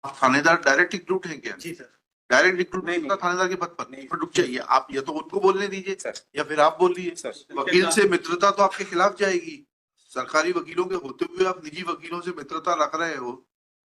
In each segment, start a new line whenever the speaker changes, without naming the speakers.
आप थानेदार direct recruit हैं क्या?
जी सर।
डायरेक्ट रिक्रूट
नहीं,
नहीं थानेदार के पद पर
नहीं।
पर रुक जाइए, आप या तो उनको बोलने दीजिए
सर।
या फिर आप बोलिए।
सर।
वकील से मित्रता तो आपके खिलाफ जाएगी। सरकारी वकीलों के होते हुए आप निजी वकीलों से मित्रता रख रहे हो।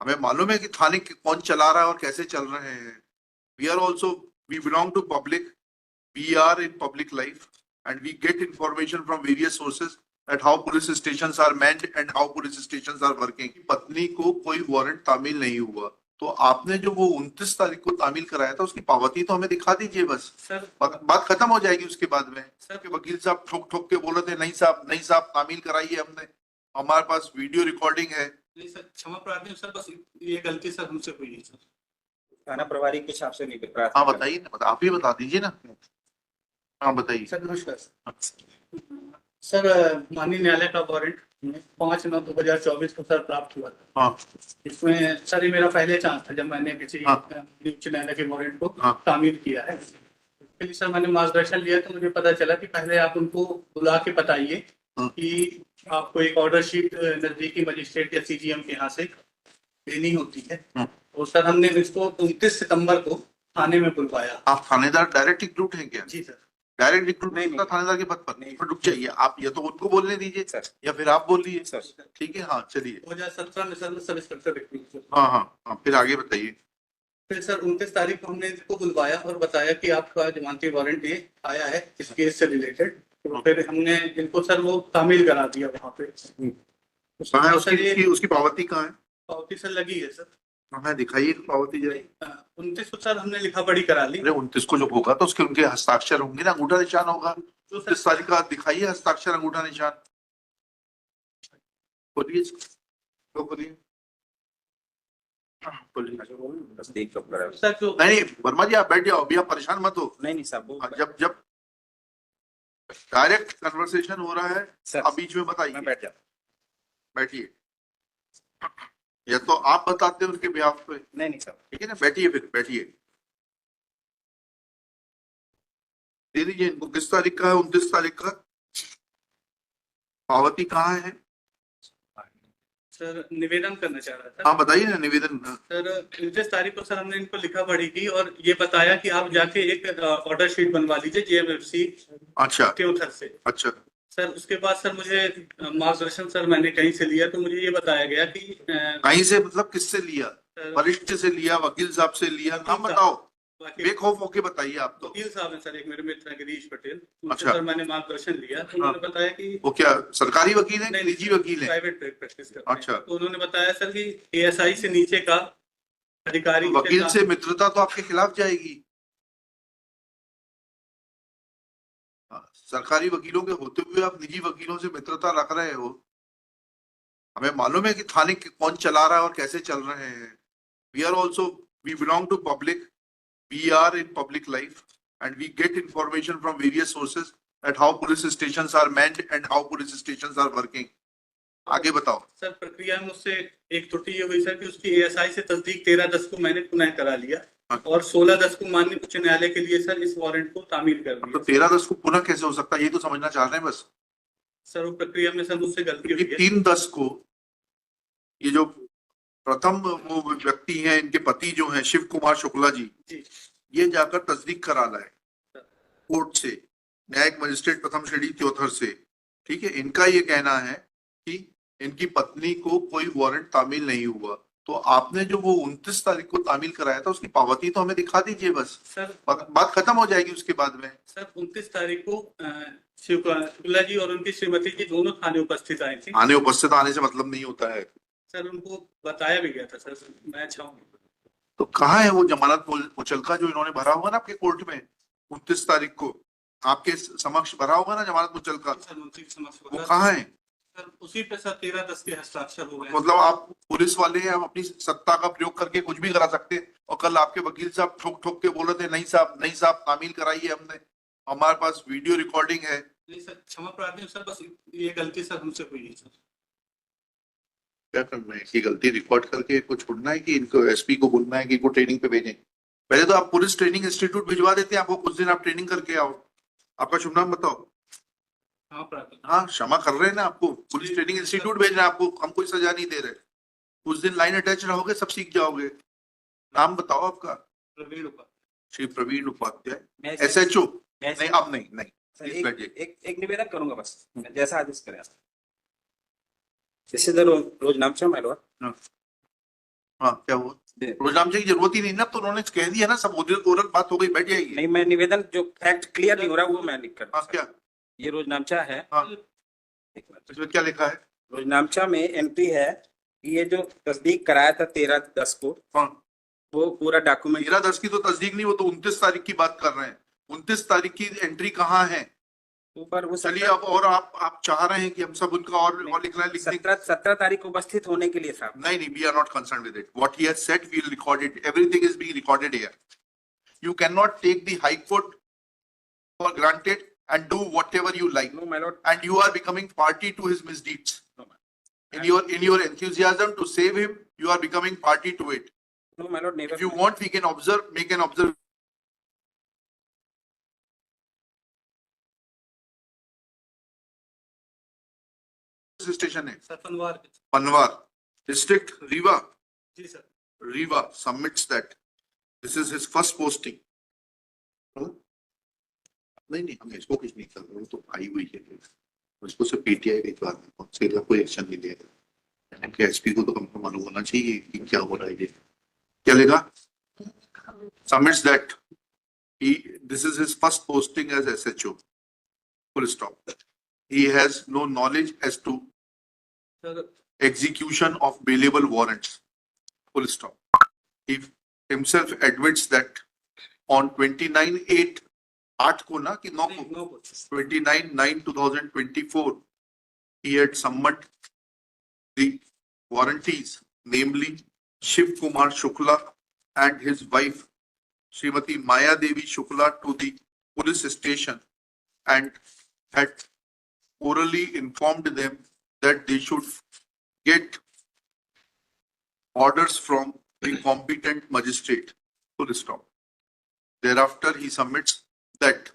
हमें मालूम है कि थाने कौन चला रहा है और कैसे चल रहे हैं। We are also, we belong to public, we are in public life and we get information from various sources that how police stations are manned and how police stations are working। पत्नी को कोई warrant तामील नहीं हुआ, तो आपने जो वो 29 तारीख को तामील कराया था उसकी पावती तो हमें दिखा दीजिए बस।
सर
बात खत्म हो जाएगी उसके बाद में।
सर
कि वकील साहब ठोक ठोक के बोले थे नहीं साहब तामील कराई है हमने, हमारे पास वीडियो रिकॉर्डिंग है।
नहीं सर, क्षमा प्रार्थी हूँ सर, बस ये गलती सर हमसे हुई है सर। थाना प्रभारी के हिसाब से नहीं कर रहा।
हाँ बताइए ना, आप ही बता दीजिए ना। हाँ बताइए।
सर नमस्कार सर, माननीय न्यायालय का वारंट 5/9/2024 को सर प्राप्त हुआ था।
हाँ
इसमें सर ये मेरा पहले चांस था जब मैंने किसी
हाँ।
उच्च न्यायालय के वारंट को
हाँ।
तामील किया है। इसके लिए सर मैंने मार्गदर्शन लिया तो मुझे पता चला कि पहले आप उनको बुला के बताइए
हाँ।
कि आपको एक ऑर्डर शीट नजदीकी मजिस्ट्रेट या सीजीएम के यहाँ से देनी होती है।
हाँ।
और सर हमने इसको 29 सितंबर को थाने में बुलवाया।
आप थानेदार डायरेक्ट रिक्रूट हैं क्या?
जी सर।
डायरेक्ट रिक्रूट
नहीं,
नहीं थानेदार के पद पर
नहीं।
पर रुक जाइए, आप या तो उनको बोलने दीजिए
सर।
या फिर आप बोलिए।
सर।
ठीक है, हाँ चलिए।
2017 में सर सब इंस्पेक्टर रिक्रूट।
हाँ फिर आगे बताइए।
फिर सर 29 तारीख को हमने इनको बुलवाया और बताया कि आपका जमानती वारंट ये आया है इस केस से रिलेटेड। तो फिर हमने इनको सर वो तामील करा दिया वहाँ पे।
कहाँ है उसकी पावती कहाँ है?
पावती सर लगी है सर।
हमें दिखाइए पावती जरा।
29 को सर हमने लिखा पढ़ी करा ली।
अरे 29 को जब होगा तो उसके उनके हस्ताक्षर होंगे ना, अंगूठा निशान होगा।
तो
29 तारीख का दिखाइए हस्ताक्षर अंगूठा निशान। बोलिए तो बोलिए।
सर जो
नहीं वर्मा जी, आप बैठ जाओ अभी, आप परेशान मत हो।
नहीं साहब,
जब डायरेक्ट कन्वर्सेशन हो रहा है
सर
आप बीच में बताइए।
मैं बैठ जाता।
बैठिए, या तो आप बताते हैं उनके बिहाफ पे।
नहीं सर।
ठीक है ना, बैठिए फिर बैठिए। दे दीजिए इनको। किस तारीख का है? 29 तारीख का। पावती कहाँ है?
सर निवेदन करना चाह रहा था।
हाँ बताइए ना निवेदन।
सर 29 तारीख को सर हमने इनको लिखा पढ़ी की और ये बताया कि आप जाके एक ऑर्डर शीट बनवा लीजिए जेएमएफसी
अच्छा
के उधर से।
अच्छा।
सर उसके बाद सर मुझे मार्गदर्शन सर मैंने कहीं से लिया तो मुझे ये बताया गया कि
कहीं से मतलब किससे लिया? वरिष्ठ से लिया, वकील साहब से लिया? नाम बताओ, बेखौफ होके बताइए आप तो।
वकील साहब है सर, एक मेरे मित्र हैं गिरीश पटेल।
अच्छा।
सर मैंने मार्गदर्शन लिया तो उन्होंने बताया कि
वो क्या सरकारी वकील है, निजी वकील है?
प्राइवेट प्रैक्टिस करते हैं।
अच्छा।
तो उन्होंने बताया सर कि एएसआई से नीचे का अधिकारी
वकील से मित्रता तो आपके खिलाफ जाएगी। सरकारी वकीलों के होते हुए आप निजी वकीलों से मित्रता रख रहे हो। हमें मालूम है कि थाने कौन चला रहा है और कैसे चल रहे हैं। We are also, we belong to public, we are in public life and we get information from various sources that how police stations are manned and how police stations are working। आगे बताओ।
Sir प्रक्रिया में उससे एक त्रुटि ये हुई sir कि उसकी एएसआई से तस्दीक 13/10 को मैंने पुनः करा लिया और 16/10 को माननीय उच्च न्यायालय के लिए सर इस वारंट को तामील कर दिया।
तो 13/10 को पुनः कैसे हो सकता है, ये तो समझना चाह रहे हैं बस।
सर वो प्रक्रिया में सर मुझसे गलती हुई है।
3/10 को ये जो प्रथम वो व्यक्ति हैं, इनके पति जो हैं शिव कुमार शुक्ला जी, ये जाकर तस्दीक करा लाए कोर्ट से, न्यायिक मजिस्ट्रेट प्रथम श्रेणी त्योथर से। ठीक है, इनका ये कहना है कि इनकी पत्नी को कोई वारंट तामील नहीं हुआ, तो आपने जो वो 29 तारीख को तामील कराया था उसकी पावती तो हमें दिखा दीजिए बस।
सर
बात खत्म हो जाएगी उसके बाद में।
सर 29 तारीख को शुक्ला जी और उनकी श्रीमती जी दोनों थाने उपस्थित आए थे।
थाने उपस्थित आने से मतलब नहीं होता है
सर, उनको बताया भी गया था सर, मैं चाहूंगा।
तो कहाँ है वो जमानत मुचलका जो इन्होंने भरा होगा ना आपके कोर्ट में 29 तारीख को? आपके समक्ष भरा होगा ना जमानत मुचलका? वो कहाँ है?
सर उसी पे सर 13/10 के हस्ताक्षर हो गए।
मतलब आप पुलिस वाले हैं, आप अपनी सत्ता का प्रयोग करके कुछ भी करा सकते हैं। और कल आपके वकील साहब ठोक ठोक के बोले थे नहीं साहब तामील कराई है हमने, हमारे पास वीडियो रिकॉर्डिंग है।
नहीं सर, क्षमा प्रार्थी हूँ सर, बस ये गलती सर हमसे हुई है सर।
क्या करना है कि गलती रिकॉर्ड करके कुछ छोड़ना है कि इनको एसपी को बोलना है कि इनको ट्रेनिंग पे भेजें? पहले तो आप पुलिस ट्रेनिंग इंस्टीट्यूट भिजवा देते हैं, आपको कुछ दिन आप ट्रेनिंग करके आओ। आपका शुभ नाम बताओ। हाँ क्षमा कर रहे हैं ना, आपको पुलिस ट्रेनिंग इंस्टीट्यूट भेज रहे हैं, आपको हम कोई सजा नहीं दे रहे। कुछ दिन लाइन अटैच रहोगे सब सीख जाओगे। नाम बताओ आपका।
प्रवीण उपाध्याय।
श्री प्रवीण उपाध्याय,
मैं
SHO।
मैं
नहीं, अब नहीं
सर,
प्लीज
एक
बैठिए।
एक निवेदन करूंगा बस, जैसा आदेश करें। जैसे रोज नामचा मालवा
हाँ, क्या हुआ? रोजनामचे की जरूरत ही नहीं ना, तो उन्होंने कह दिया ना, सब ओरल बात हो गई, बैठ जाएगी।
नहीं, मैं निवेदन जो फैक्ट क्लियर नहीं हो रहा वो मैं लिख कर।
हाँ, क्या?
ये रोजनामचा है।
हाँ,
एक मिनट।
इसमें क्या लिखा है?
रोजनामचा में एंट्री है कि ये जो तस्दीक कराया था 13/10 को,
हाँ,
वो पूरा डॉक्यूमेंट
13/10 की तो तस्दीक नहीं, वो तो 29 तारीख की बात कर रहे हैं। 29 तारीख की एंट्री कहाँ है?
ऊपर वो
चलिए, अब और आप चाह रहे हैं कि हम सब उनका और लिखना है, लिख देंगे।
17 तारीख को उपस्थित होने के लिए साहब।
नहीं, we are not concern with it. What he has said we will record it. Everything is being recorded here. You cannot take the High Court for granted and do whatever you like.
No my lord.
And you are becoming party to his misdeeds.
No
In your enthusiasm to save him, you are becoming party to it.
My Lord,
If you want, we can observe, make an observation station है
sir Panwar.
Panwar district, Rewa.
जी sir.
Rewa submits that this is his first posting. नहीं, हम इसको कुछ नहीं कर रहे, तो आई हुई है उसको से PTI के द्वारा कौन से कोई एक्शन नहीं लिया। एसपी को तो कम से कम मालूम होना चाहिए कि क्या हो रहा है। ये क्या लिखा? Submits that this is his first posting as SHO. Full stop. He has no knowledge as to
sir
execution of bailable warrants. Full stop. He himself admits that on 29/8 8 को ना कि 9 को 29/9/2024 he had summoned the warranties, namely Shiv Kumar Shukla and his wife Srimati Maya Devi Shukla, to the police station and had orally informed them that they should get orders from the competent magistrate. Full stop. Thereafter, he submits that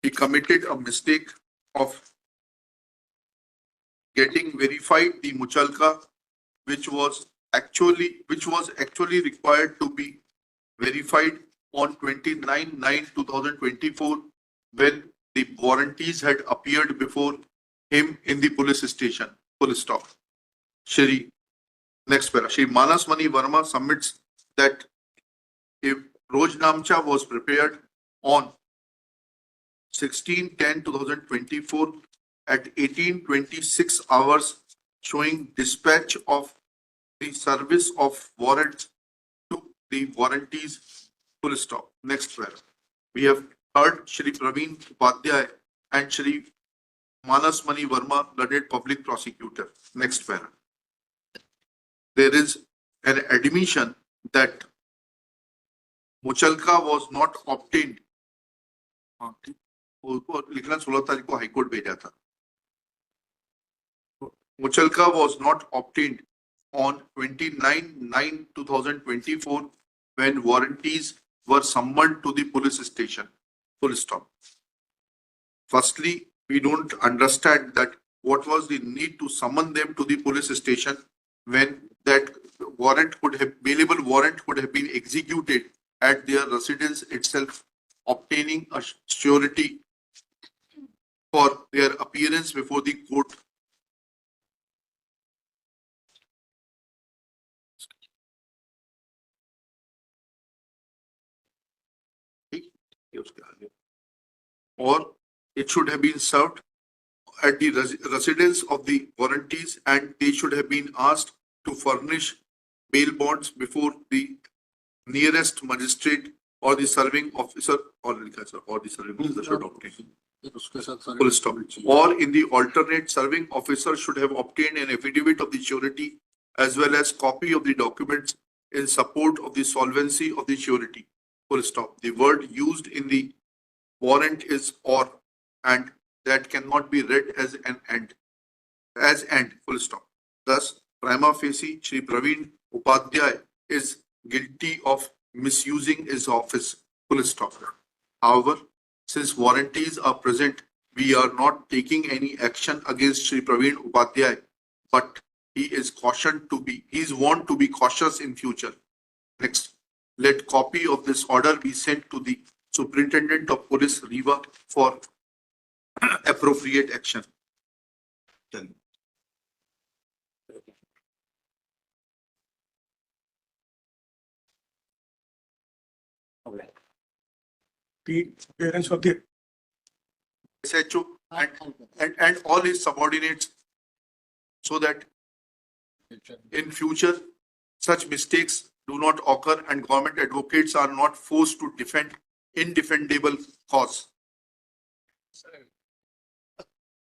he committed a mistake of getting verified the Muchalka, which was actually required to be verified on 29/9/2024 when the warranties had appeared before him in the police station. Full stop. Next para. Shri Manas Mani Verma submits that if Rojnamcha was prepared on 16/10/2024 at 18:26 hours, showing dispatch of the service of warrants to the warranties. Full stop. Next para. We have heard Shri Praveen Upadhyay and Shri Manas Mani Verma, learned public prosecutor. Next para. There is an admission that Muchalka was not obtained. उसको लिखना 16 तारीख को high court भेजा था. Muchalka was not obtained on 29/9/2024 when warranties were summoned to the police station. Full stop. Firstly, we don't understand that what was the need to summon them to the police station when that bailable warrant could have been executed at their residence itself, obtaining a surety for their appearance before the court. Or it should have been served at the residence of the warranties, and they should have been asked to furnish bail bonds before the nearest magistrate or the serving officer, or the serving officer should obtain. Full stop. Or in the alternate, serving officer should have obtained an affidavit of the surety as well as copy of the documents in support of the solvency of the surety. Full stop. The word used in the warrant is or, and that cannot be read as an and. As and. Full stop. Thus, prima facie, Shri Praveen Upadhyay is guilty of misusing his office. Full stop. However, since warranties are present, we are not taking any action against Shri Praveen Upadhyay, but he is warned to be cautious in future. Next, let copy of this order be sent to the Superintendent of Police Riva for appropriate action.
The parents of the
SHO and all his subordinates, so that in future such mistakes do not occur and government advocates are not forced to defend indefendable cause.